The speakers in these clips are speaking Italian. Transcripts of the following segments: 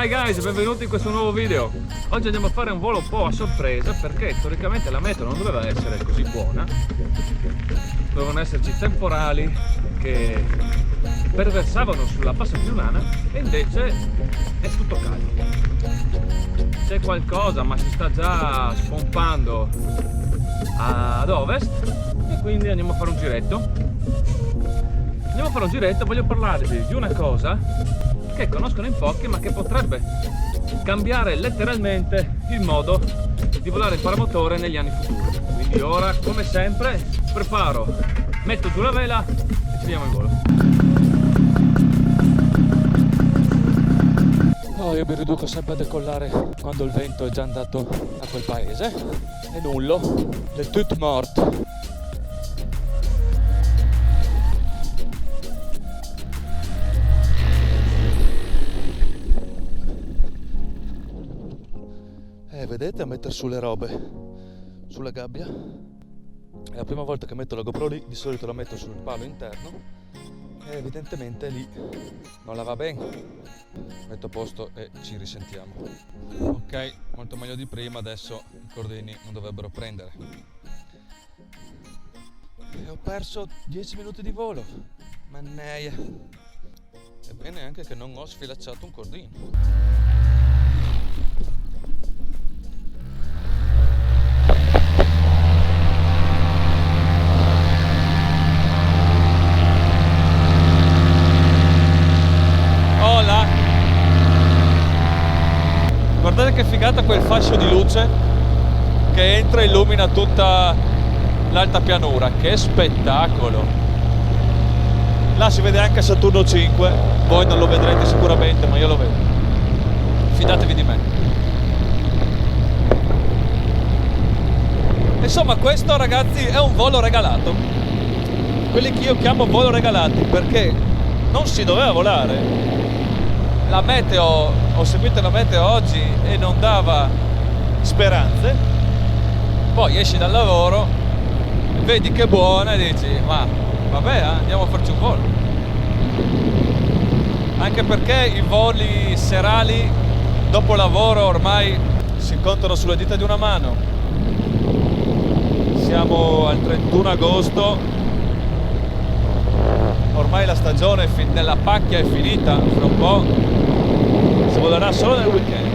Hi guys, benvenuti in questo nuovo video. Oggi andiamo a fare un volo un po' a sorpresa perché teoricamente la meteo non doveva essere così buona. Dovevano esserci temporali che perversavano sulla bassa friulana e invece è tutto caldo. C'è qualcosa ma si sta già spompando ad ovest e quindi andiamo a fare un giretto. Voglio parlarvi di una cosa che conoscono in pochi ma che potrebbe cambiare letteralmente il modo di volare in paramotore negli anni futuri. Quindi ora, come sempre, metto giù la vela e ci vediamo in volo. Io mi riduco sempre a decollare quando il vento è già andato a quel paese. È nullo, le toute morte. Vedete a mettere su le robe sulla gabbia? È la prima volta che metto la GoPro lì, di solito la metto sul palo interno e evidentemente lì non la va bene. Metto a posto e ci risentiamo. Ok, molto meglio di prima, adesso i cordini non dovrebbero prendere. E ho perso 10 minuti di volo, mannaia. È bene anche che non ho sfilacciato un cordino. Guardate che figata quel fascio di luce che entra e illumina tutta l'alta pianura, che spettacolo! Là si vede anche Saturno 5, voi non lo vedrete sicuramente ma io lo vedo, fidatevi di me. Insomma, questo ragazzi è un volo regalato, quelli che io chiamo volo regalati, perché non si doveva volare. La meteo, ho seguito la meteo oggi e non dava speranze. Poi esci dal lavoro, vedi che è buona e dici ma vabbè, andiamo a farci un volo. Anche perché i voli serali dopo lavoro ormai si contano sulle dita di una mano. Siamo al 31 agosto, ormai la stagione della pacchia è finita, fra un po' si volerà solo nel weekend.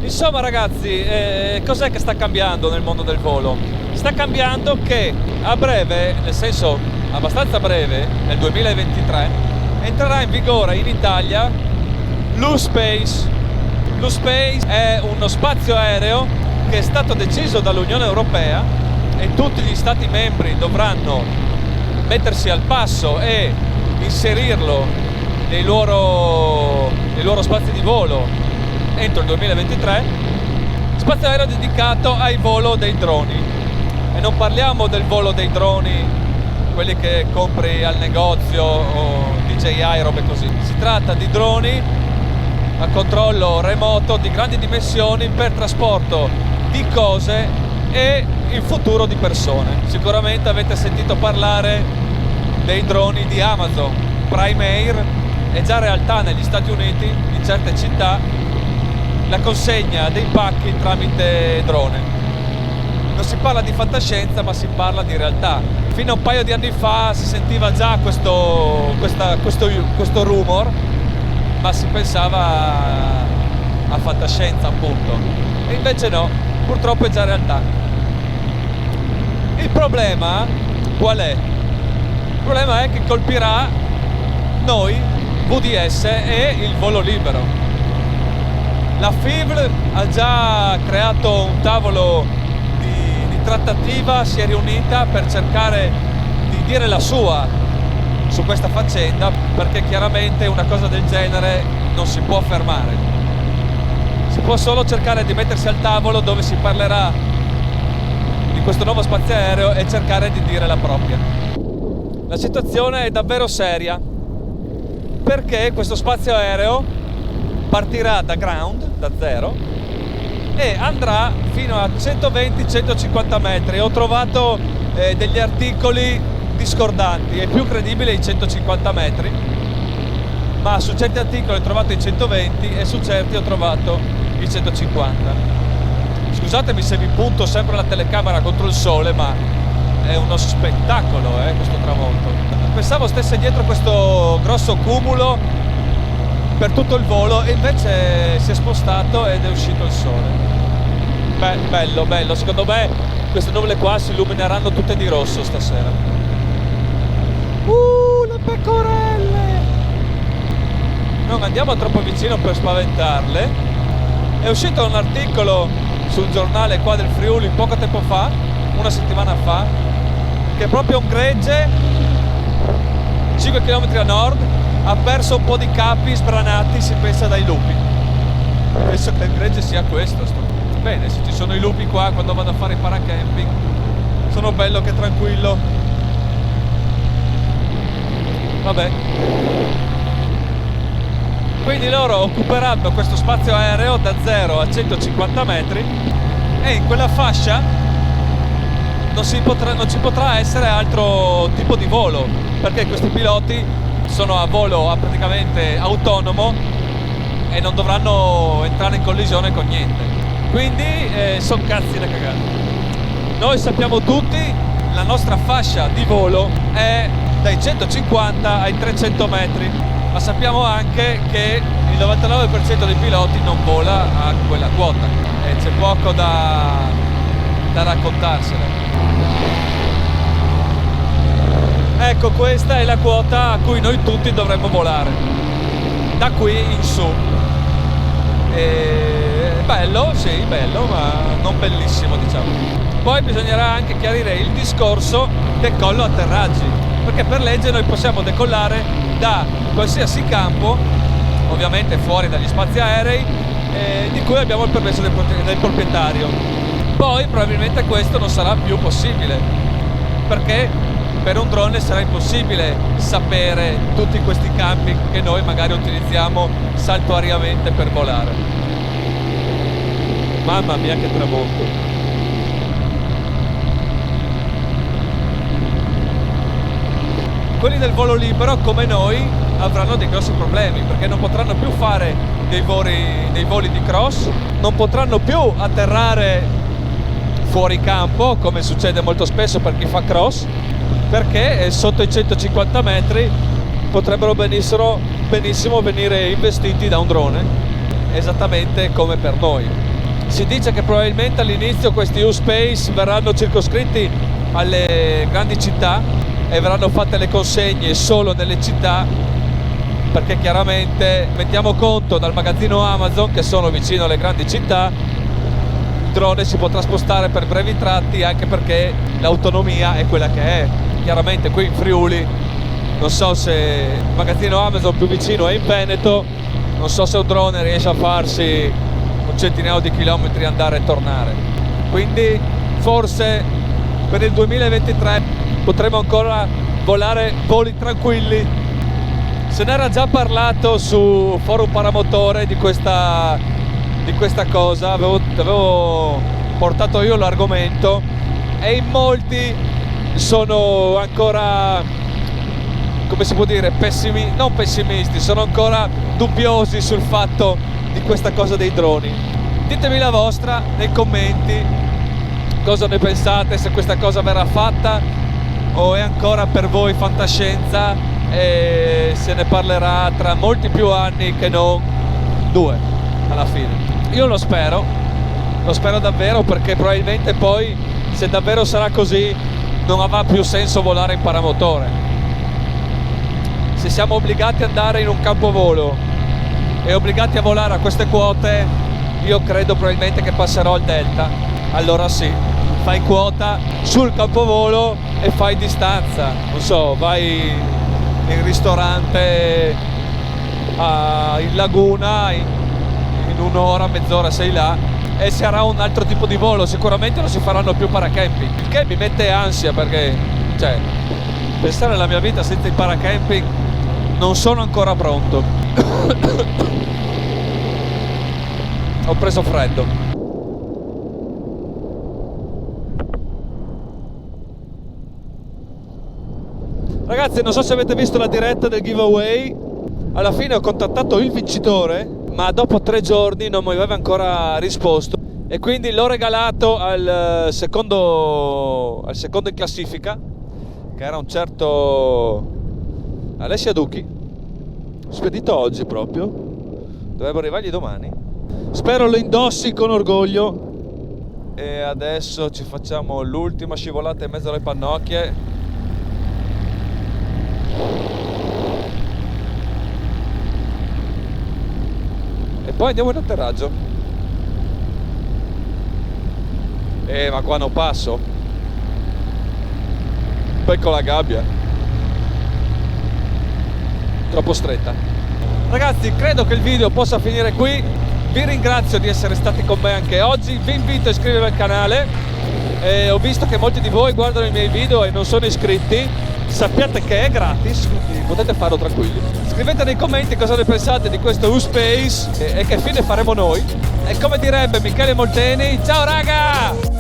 Insomma ragazzi, cos'è che sta cambiando nel mondo del volo? Sta cambiando che a breve, nel senso abbastanza breve, nel 2023, entrerà in vigore in Italia l'U-Space. L'U-Space è uno spazio aereo che è stato deciso dall'Unione Europea e tutti gli Stati membri dovranno mettersi al passo e inserirlo nei loro spazi di volo entro il 2023. Spazio aereo dedicato ai volo dei droni, e non parliamo del volo dei droni quelli che compri al negozio o DJI, robe così. Si tratta di droni a controllo remoto di grandi dimensioni per trasporto di cose e in futuro di persone. Sicuramente avete sentito parlare dei droni di Amazon Prime Air. È già realtà negli Stati Uniti, in certe città, la consegna dei pacchi tramite drone. Non si parla di fantascienza ma si parla di realtà. Fino a un paio di anni fa si sentiva già questo rumor, ma si pensava a fantascienza appunto, e invece no, purtroppo è già realtà. Il problema qual è? Il problema è che colpirà noi, VDS e il volo libero. La FIVL ha già creato un tavolo trattativa, si è riunita per cercare di dire la sua su questa faccenda, perché chiaramente una cosa del genere non si può fermare. Si può solo cercare di mettersi al tavolo dove si parlerà di questo nuovo spazio aereo e cercare di dire la propria. la situazione è davvero seria, perché questo spazio aereo partirà da ground, da zero, e andrà fino a 120-150 metri. Ho trovato degli articoli discordanti, è più credibile i 150 metri, ma su certi articoli ho trovato i 120 e su certi ho trovato i 150. Scusatemi se vi punto sempre la telecamera contro il sole, ma è uno spettacolo questo tramonto. Pensavo stesse dietro questo grosso cumulo per tutto il volo, e invece si è spostato ed è uscito il sole. Beh, bello, bello. Secondo me queste nuvole qua si illumineranno tutte di rosso stasera. Le pecorelle! Non andiamo troppo vicino per spaventarle. È uscito un articolo sul giornale qua del Friuli poco tempo fa, una settimana fa, che proprio un gregge 5 km a nord ha perso un po' di capi sbranati, si pensa, dai lupi. Penso che il gregge sia questo. Bene, se ci sono i lupi qua quando vado a fare i paracamping, sono bello che tranquillo. Vabbè. Quindi loro occuperanno questo spazio aereo da 0 a 150 metri, e in quella fascia non ci potrà essere altro tipo di volo, perché questi piloti sono a volo praticamente autonomo e non dovranno entrare in collisione con niente. Quindi sono cazzi da cagare. Noi sappiamo tutti, la nostra fascia di volo è dai 150 ai 300 metri, ma sappiamo anche che il 99% dei piloti non vola a quella quota, e c'è poco da raccontarsene. Ecco, questa è la quota a cui noi tutti dovremmo volare, da qui in su. Bello, sì, bello, ma non bellissimo, diciamo. Poi bisognerà anche chiarire il discorso decollo atterraggi, perché per legge noi possiamo decollare da qualsiasi campo, ovviamente fuori dagli spazi aerei, di cui abbiamo il permesso del proprietario. Poi probabilmente questo non sarà più possibile, perché per un drone sarà impossibile sapere tutti questi campi che noi magari utilizziamo saltuariamente per volare. Mamma mia che tramonto! Quelli del volo libero, come noi, avranno dei grossi problemi, perché non potranno più fare dei voli di cross, non potranno più atterrare fuori campo, come succede molto spesso per chi fa cross, perché sotto i 150 metri potrebbero benissimo venire investiti da un drone, esattamente come per noi. Si dice che probabilmente all'inizio questi U-Space verranno circoscritti alle grandi città e verranno fatte le consegne solo nelle città, perché chiaramente mettiamo conto dal magazzino Amazon, che sono vicino alle grandi città, il drone si potrà spostare per brevi tratti, anche perché l'autonomia è quella che è. Chiaramente qui in Friuli non so se il magazzino Amazon più vicino è in Veneto, non so se un drone riesce a farsi un centinaio di chilometri andare e tornare, quindi forse per il 2023 potremo ancora volare voli tranquilli. Se ne era già parlato su Forum Paramotore di questa cosa, avevo portato io l'argomento, e in molti sono ancora, come si può dire, non pessimisti, sono ancora dubbiosi sul fatto di questa cosa dei droni. Ditemi la vostra nei commenti, cosa ne pensate, se questa cosa verrà fatta o è ancora per voi fantascienza e se ne parlerà tra molti più anni che non 2 alla fine. Io lo spero davvero, perché probabilmente poi, se davvero sarà così, non avrà più senso volare in paramotore. Se siamo obbligati ad andare in un campovolo e obbligati a volare a queste quote, io credo probabilmente che passerò al Delta. Allora sì, fai quota sul campovolo e fai distanza, non so, vai in ristorante in laguna, in un'ora, mezz'ora sei là, e sarà un altro tipo di volo. Sicuramente non si faranno più paracamping, il che mi mette ansia, perché Pensare alla mia vita senza il paracamping, non sono ancora pronto. Ho preso freddo. Ragazzi, non so se avete visto la diretta del giveaway. Alla fine ho contattato il vincitore, ma dopo 3 giorni non mi aveva ancora risposto, e quindi l'ho regalato al secondo in classifica, che era un certo Alessia Duchi, spedito oggi proprio, dovrebbe arrivargli domani. Spero lo indossi con orgoglio. E adesso ci facciamo l'ultima scivolata in mezzo alle pannocchie. E poi andiamo in atterraggio. Ma qua non passo. Poi con la gabbia troppo stretta. Ragazzi, credo che il video possa finire qui. Vi ringrazio di essere stati con me anche oggi. Vi invito a iscrivervi al canale. Ho visto che molti di voi guardano i miei video e non sono iscritti. Sappiate che è gratis, quindi potete farlo tranquilli. Scrivete nei commenti cosa ne pensate di questo U-Space e che fine faremo noi. E come direbbe Michele Molteni, ciao raga!